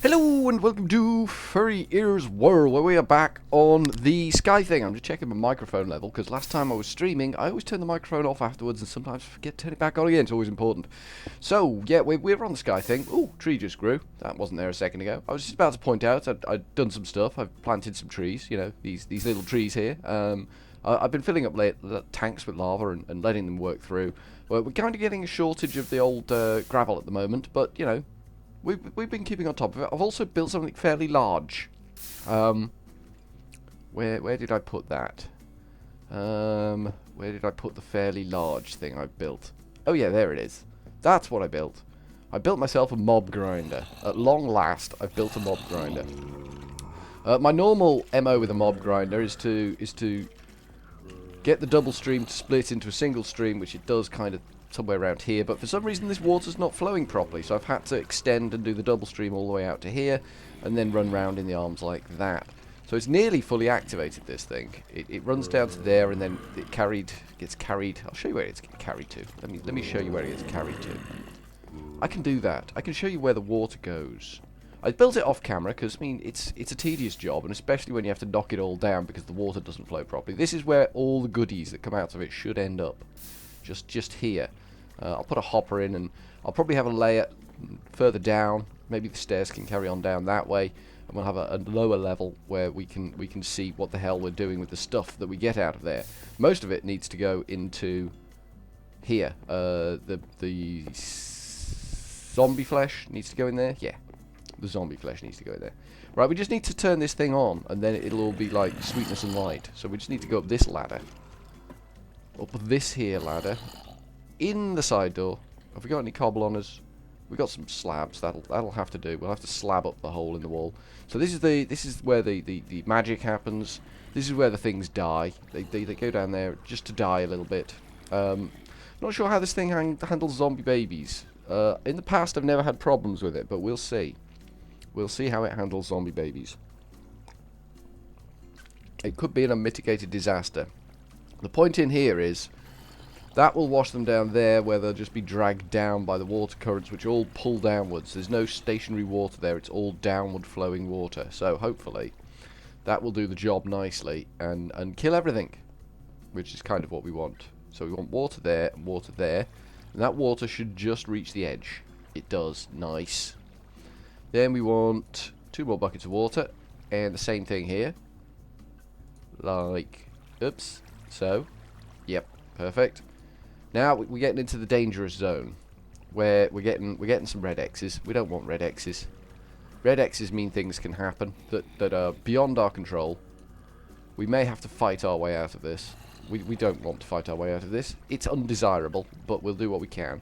Hello and welcome to Furry Ears World, where we are back on the Sky thing. I'm just checking my microphone level, because last time I was streaming, I always turn the microphone off afterwards and sometimes forget to turn it back on again. It's always important. So, yeah, we're on the Sky thing. Ooh, tree just grew. That wasn't there a second ago. I was just about to point out I'd done some stuff. I've planted some trees, you know, these little trees here. I've been filling up tanks with lava and letting them work through. Well, we're kind of getting a shortage of the old gravel at the moment, but, you know, We've been keeping on top of it. I've also built something fairly large. Where did I put that? Where did I put the fairly large thing I built? Oh yeah, there it is. That's what I built. I built myself a mob grinder. At long last, I've built a mob grinder. My normal MO with a mob grinder is to get the double stream to split into a single stream, which it does kind of somewhere around here, but for some reason this water's not flowing properly, so I've had to extend and do the double stream all the way out to here and then run round in the arms like that. So it's nearly fully activated, this thing. It runs down to there and then it gets carried. I'll show you where it's carried to. Let me show you where it gets carried to. I can do that. I can show you where the water goes. I built it off camera because, I mean, it's a tedious job, and especially when you have to knock it all down because the water doesn't flow properly. This is where all the goodies that come out of it should end up. Just here. I'll put a hopper in, and I'll probably have a layer further down. Maybe the stairs can carry on down that way, and we'll have a lower level where we can see what the hell we're doing with the stuff that we get out of there. Most of it needs to go into here. The zombie flesh needs to go in there. Yeah, the zombie flesh needs to go in there. Right, we just need to turn this thing on, and then it'll all be like sweetness and light. So we just need to go up this ladder. Up this here ladder, in the side door. Have we got any cobble on us? We got some slabs. That'll have to do. We'll have to slab up the hole in the wall. So this is where the magic happens. This is where the things die. They go down there just to die a little bit. Not sure how this thing handles zombie babies. In the past, I've never had problems with it, but we'll see. We'll see how it handles zombie babies. It could be an unmitigated disaster. The point in here is that will wash them down there, where they'll just be dragged down by the water currents, which all pull downwards. There's no stationary water there, it's all downward flowing water. So hopefully that will do the job nicely and kill everything, which is kind of what we want. So we want water there and water there, and that water should just reach the edge. It does. Nice. Then we want 2 more buckets of water, and the same thing here. Like, oops. So, yep, perfect. Now we're getting into the dangerous zone, where we're getting some red X's. We don't want red X's. Red X's mean things can happen that are beyond our control. We may have to fight our way out of this. We don't want to fight our way out of this. It's undesirable, but we'll do what we can.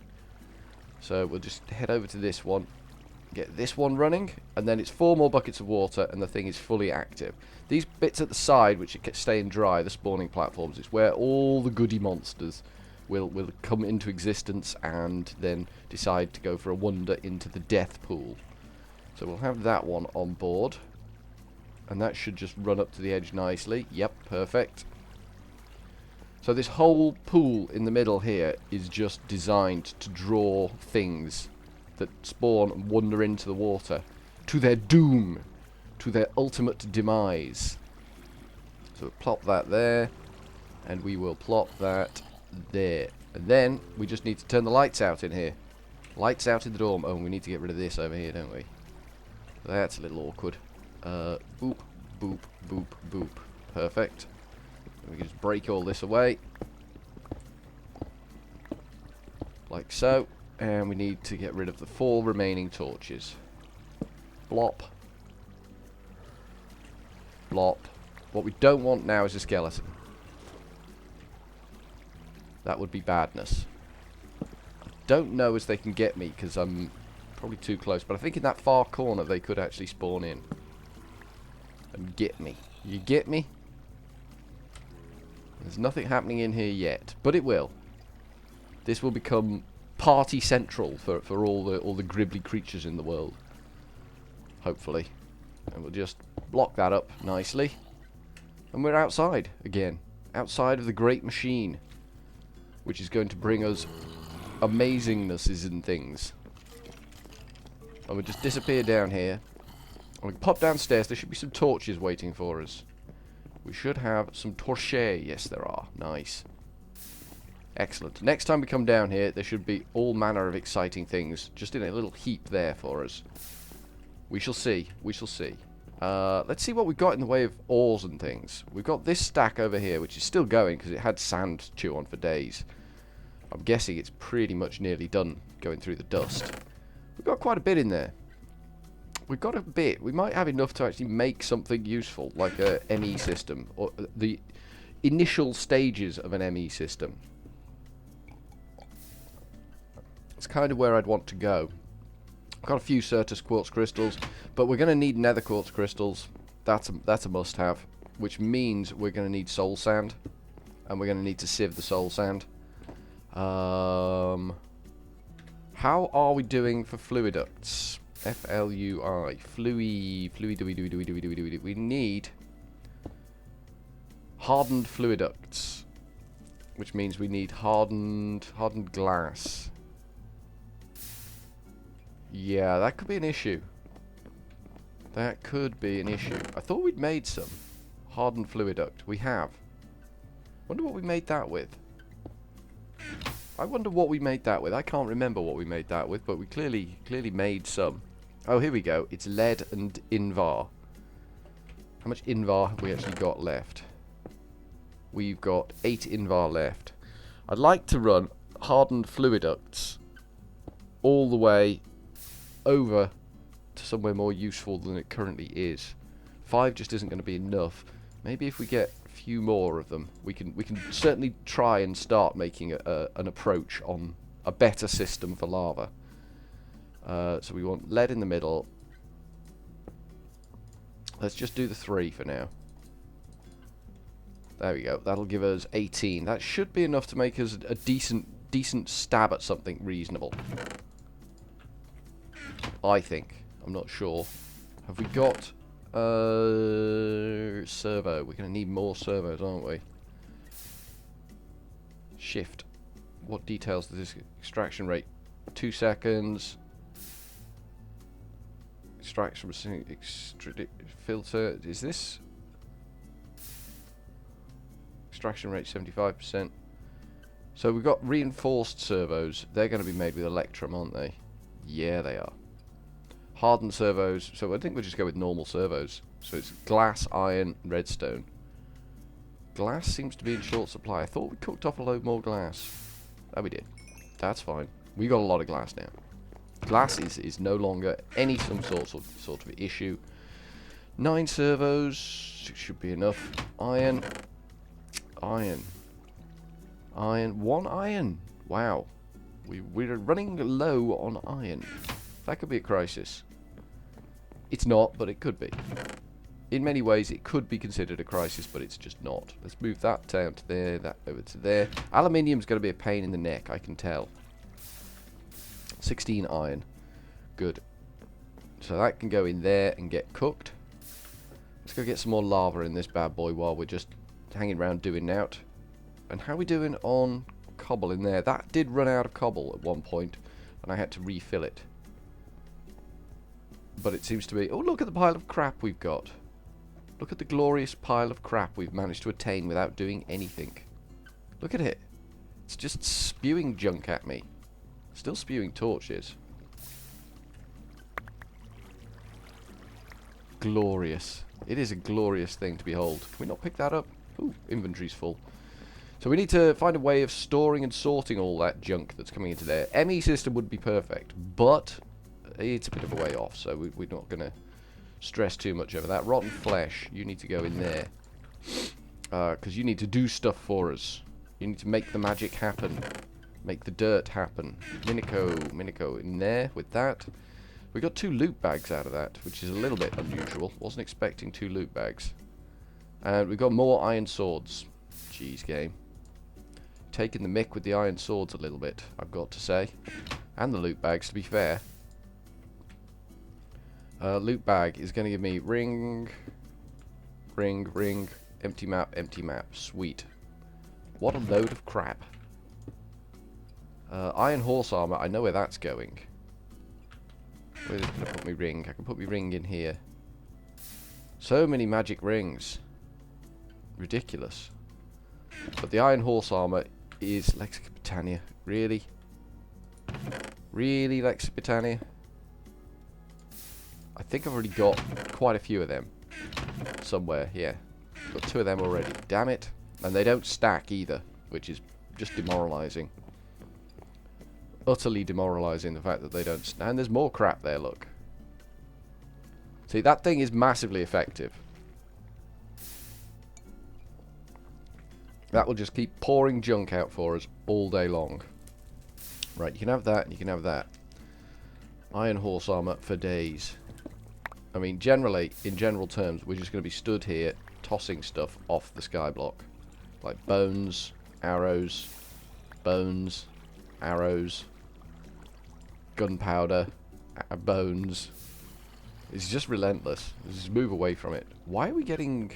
So we'll just head over to this one, get this one running, and then it's 4 more buckets of water, and the thing is fully active. These bits at the side, which are staying dry, the spawning platforms, it's where all the goody monsters will come into existence and then decide to go for a wander into the death pool. So we'll have that one on board, and that should just run up to the edge nicely. Yep, perfect. So this whole pool in the middle here is just designed to draw things that spawn and wander into the water to their doom, to their ultimate demise. So we'll plop that there, and we will plop that there. And then we just need to turn the lights out in here. Lights out in the dorm. Oh, and we need to get rid of this over here, don't we? That's a little awkward. Boop, boop, boop, boop. Perfect. We can just break all this away. Like so. And we need to get rid of the 4 remaining torches. Blop. Blop. What we don't want now is a skeleton. That would be badness. I don't know as they can get me, because I'm probably too close. But I think in that far corner they could actually spawn in and get me. You get me? There's nothing happening in here yet, but it will. This will become party central for all the gribbly creatures in the world. Hopefully. And we'll just block that up nicely. And we're outside again. Outside of the great machine, which is going to bring us amazingnesses and things. And we'll just disappear down here. We can pop downstairs. There should be some torches waiting for us. We should have some torches. Yes, there are. Nice. Excellent. Next time we come down here, there should be all manner of exciting things just in a little heap there for us. We shall see. We shall see. Let's see what we've got in the way of ores and things. We've got this stack over here, which is still going because it had sand to chew on for days. I'm guessing it's pretty much nearly done going through the dust. We've got quite a bit in there. We've got a bit. We might have enough to actually make something useful, like a ME system, or the initial stages of an ME system. It's kind of where I'd want to go. I've got a few Certus quartz crystals, but we're going to need nether quartz crystals. That's a must-have, which means we're going to need soul sand, and we're going to need to sieve the soul sand. How are we doing for fluiducts? F-L-U-I. Fluid. We need hardened fluiducts, which means we need hardened glass. Yeah, that could be an issue. That could be an issue. I thought we'd made some hardened fluiduct. We have. Wonder what we made that with. I wonder what we made that with. I can't remember what we made that with, but we clearly made some. Oh, here we go. It's lead and invar. How much invar have we actually got left? We've got 8 invar left. I'd like to run hardened fluiducts all the way over to somewhere more useful than it currently is. 5 just isn't going to be enough. Maybe if we get a few more of them, we can certainly try and start making an approach on a better system for lava. So we want lead in the middle. Let's just do the 3 for now. There we go. That'll give us 18. That should be enough to make us a decent stab at something reasonable. I think. I'm not sure. Have we got servo? We're going to need more servos, aren't we? Shift. What details does this extraction rate? 2 seconds. Extracts from filter. Is this extraction rate 75%? So we've got reinforced servos. They're going to be made with electrum, aren't they? Yeah, they are. Hardened servos. So I think we'll just go with normal servos. So it's glass, iron, redstone. Glass seems to be in short supply. I thought we cooked off a load more glass. Oh, we did. That's fine. We got a lot of glass now. Glass is no longer any sort of issue. 9 servos should be enough. Iron. 1 iron. Wow. We're running low on iron. That could be a crisis. It's not, but it could be. In many ways, it could be considered a crisis, but it's just not. Let's move that down to there, that over to there. Aluminium's going to be a pain in the neck, I can tell. 16 iron. Good. So that can go in there and get cooked. Let's go get some more lava in this bad boy while we're just hanging around doing out. And how are we doing on cobble in there? That did run out of cobble at one point, and I had to refill it. But it seems to be... Oh, look at the pile of crap we've got. Look at the glorious pile of crap we've managed to attain without doing anything. Look at it. It's just spewing junk at me. Still spewing torches. Glorious. It is a glorious thing to behold. Can we not pick that up? Ooh, inventory's full. So we need to find a way of storing and sorting all that junk that's coming into there. ME system would be perfect, but it's a bit of a way off, so we're not going to stress too much over that. Rotten flesh, you need to go in there. Because you need to do stuff for us. You need to make the magic happen. Make the dirt happen. Minico in there with that. We got 2 loot bags out of that, which is a little bit unusual. Wasn't expecting 2 loot bags. And we've got more iron swords. Jeez, game. Taking the mick with the iron swords a little bit, I've got to say. And the loot bags, to be fair. Loot bag is going to give me ring, empty map, sweet. What a load of crap. Iron horse armor, I know where that's going. Where's it going to put me ring? I can put me ring in here. So many magic rings. Ridiculous. But the iron horse armor is Lexica Britannia. Really? Really, Lexica Britannia? I think I've already got quite a few of them. Somewhere, yeah. Got 2 of them already. Damn it. And they don't stack either, which is just demoralizing. Utterly demoralizing, the fact that they don't stack. And there's more crap there, look. See, that thing is massively effective. That will just keep pouring junk out for us all day long. Right, you can have that, and you can have that. Iron horse armor for days. I mean, generally, in general terms, we're just going to be stood here tossing stuff off the skyblock. Like bones, arrows, gunpowder, bones. It's just relentless. Just move away from it. Why are we getting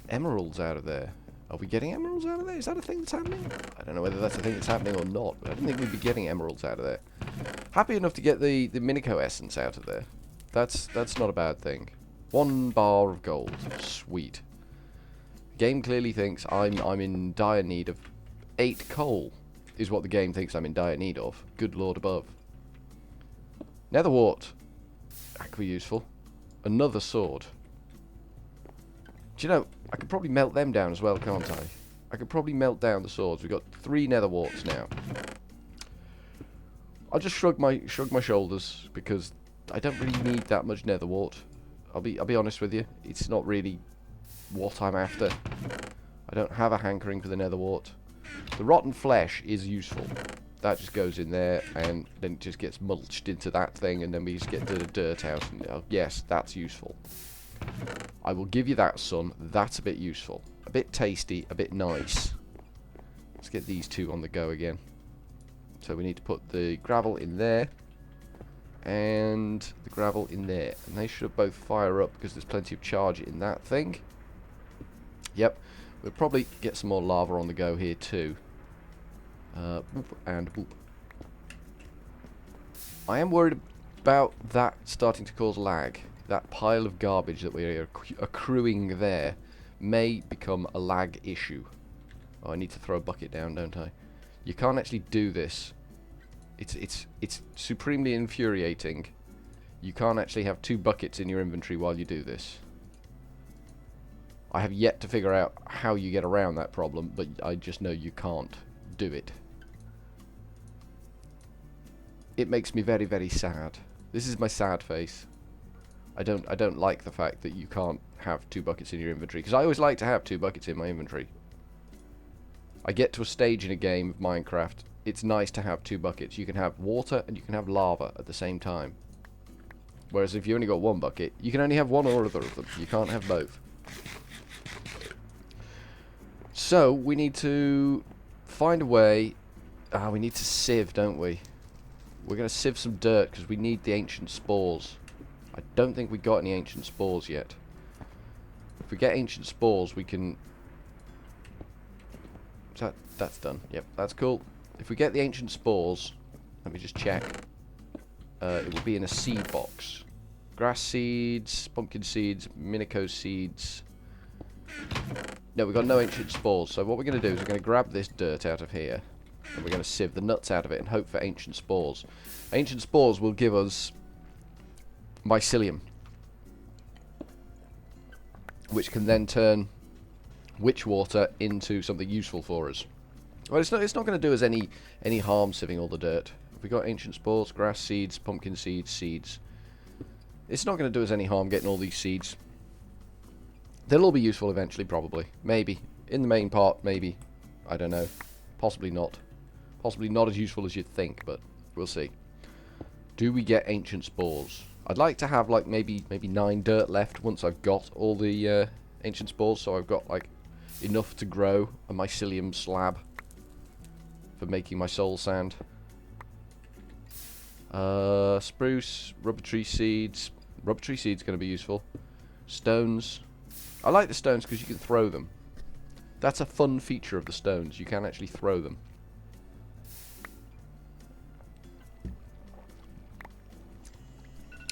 emeralds out of there? Are we getting emeralds out of there? Is that a thing that's happening? I don't know whether that's a thing that's happening or not, but I didn't think we'd be getting emeralds out of there. Happy enough to get the Minico essence out of there. That's not a bad thing. 1 bar of gold. Sweet. Game clearly thinks I'm in dire need of 8 coal, is what the game thinks I'm in dire need of. Good lord above. Netherwort. That could be useful. Another sword. Do you know, I could probably melt them down as well, can't I? I could probably melt down the swords. We've got 3 netherworts now. I'll just shrug my shoulders because I don't really need that much netherwort. I'll be honest with you. It's not really what I'm after. I don't have a hankering for the netherwort. The rotten flesh is useful. That just goes in there and then it just gets mulched into that thing and then we just get the dirt out. And, yes, that's useful. I will give you that, son. That's a bit useful. A bit tasty, a bit nice. Let's get these 2 on the go again. So we need to put the gravel in there. And the gravel in there. And they should both fire up because there's plenty of charge in that thing. Yep. We'll probably get some more lava on the go here too. Whoop and whoop. I am worried about that starting to cause lag. That pile of garbage that we're accruing there may become a lag issue. Oh, I need to throw a bucket down, don't I? You can't actually do this. It's supremely infuriating. You can't actually have 2 buckets in your inventory while you do this. I have yet to figure out how you get around that problem, but I just know you can't do it. It makes me very, very sad. This is my sad face. I don't like the fact that you can't have 2 buckets in your inventory, because I always like to have 2 buckets in my inventory. I get to a stage in a game of Minecraft, it's nice to have 2 buckets. You can have water and you can have lava at the same time. Whereas if you only got 1 bucket, you can only have one or other of them. You can't have both. So, we need to find a way. We need to sieve, don't we? We're going to sieve some dirt because we need the ancient spores. I don't think we got any ancient spores yet. If we get ancient spores, we can... That's done. Yep, that's cool. If we get the ancient spores, let me just check. It will be in a seed box. Grass seeds, pumpkin seeds, minico seeds. No, we've got no ancient spores. So what we're going to do is we're going to grab this dirt out of here. And we're going to sieve the nuts out of it and hope for ancient spores. Ancient spores will give us mycelium, which can then turn witch water into something useful for us. Well, it's not going to do us any harm sieving all the dirt. If we got ancient spores, grass seeds, pumpkin seeds, seeds. It's not going to do us any harm getting all these seeds. They'll all be useful eventually, probably. Maybe. In the main part, maybe. I don't know. Possibly not. Possibly not as useful as you'd think, but we'll see. Do we get ancient spores? I'd like to have like maybe 9 dirt left once I've got all the ancient spores, so I've got like enough to grow a mycelium slab for making my soul sand. Spruce, rubber tree seeds. Rubber tree seeds going to be useful. Stones. I like the stones because you can throw them. That's a fun feature of the stones. You can actually throw them.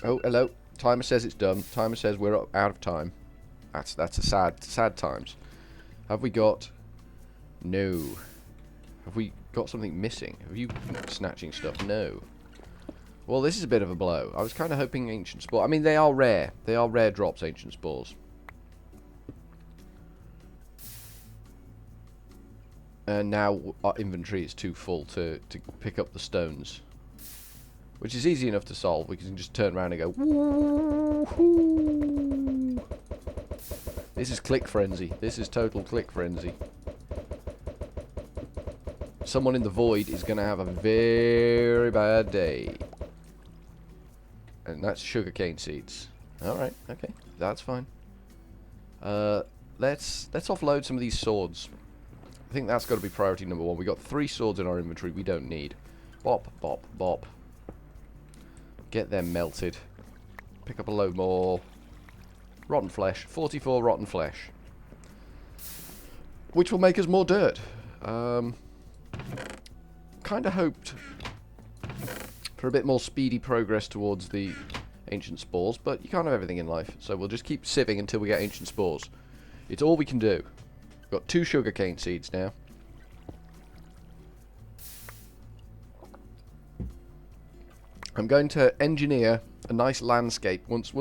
Oh, hello. Timer says it's done. Timer says we're out of time. That's a sad times. Have we got... No. Have we got something missing? Have you been snatching stuff? No. Well, this is a bit of a blow. I was kind of hoping ancient spores... I mean, they are rare. They are rare drops, ancient spores. And now our inventory is too full to pick up the stones. Which is easy enough to solve. We can just turn around and go... Woo-hoo. This is click frenzy. This is total click frenzy. Someone in the void is going to have a very bad day. And that's sugarcane seeds. Alright, okay. That's fine. Let's offload some of these swords. I think that's got to be priority number one. We got 3 swords in our inventory we don't need. Bop, bop, bop. Get them melted. Pick up a load more. Rotten flesh. 44 rotten flesh. Which will make us more dirt. Kind of hoped for a bit more speedy progress towards the ancient spores, but you can't have everything in life. So we'll just keep sieving until we get ancient spores. It's all we can do. We've got 2 sugarcane seeds now. I'm going to engineer a nice landscape once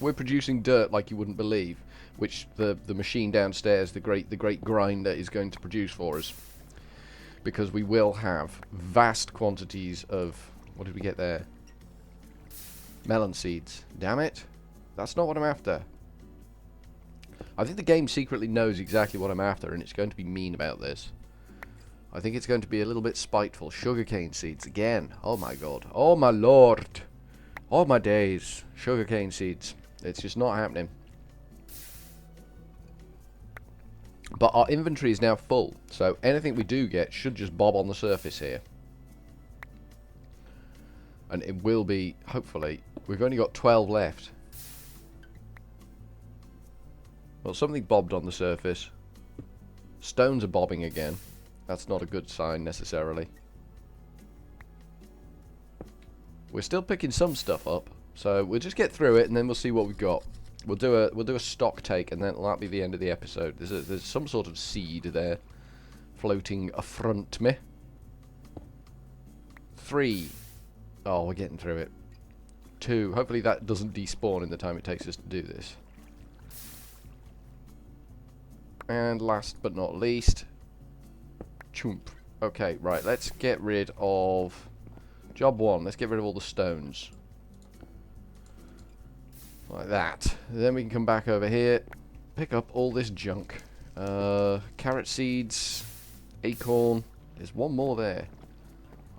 we're producing dirt like you wouldn't believe, which the machine downstairs, the great grinder, is going to produce for us. Because we will have vast quantities of... What did we get there? Melon seeds. Damn it. That's not what I'm after. I think the game secretly knows exactly what I'm after, and it's going to be mean about this. I think it's going to be a little bit spiteful. Sugarcane seeds again. Oh my god. Oh my lord. Oh my days. Sugarcane seeds. It's just not happening. But our inventory is now full, so anything we do get should just bob on the surface here. And it will be, hopefully, we've only got 12 left. Well, something bobbed on the surface. Stones are bobbing again. That's not a good sign, necessarily. We're still picking some stuff up, so we'll just get through it and then we'll see what we've got. We'll do a stock take, and then that'll be the end of the episode. There's some sort of seed there, floating affront me. 3. Oh, we're getting through it. 2. Hopefully that doesn't despawn in the time it takes us to do this. And last but not least, chomp. Okay, right. Let's get rid of job 1. Let's get rid of all the stones. Like that. Then we can come back over here, pick up all this junk. Carrot seeds, acorn. There's one more there.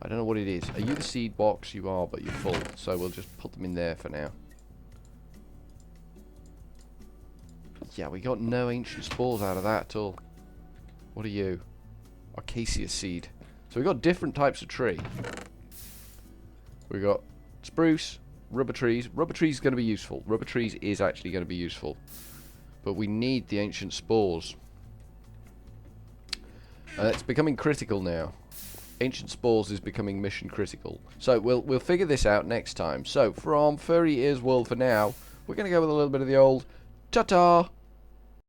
I don't know what it is. Are you the seed box? You are, but you're full. So we'll just put them in there for now. Yeah, we got no ancient spores out of that at all. What are you? Acacia seed. So we got different types of tree. We got spruce. Rubber trees. Rubber trees is going to be useful. Rubber trees is actually going to be useful. But we need the ancient spores. It's becoming critical now. Ancient spores is becoming mission critical. So we'll figure this out next time. So from Furry Ears World for now, we're going to go with a little bit of the old ta-ta!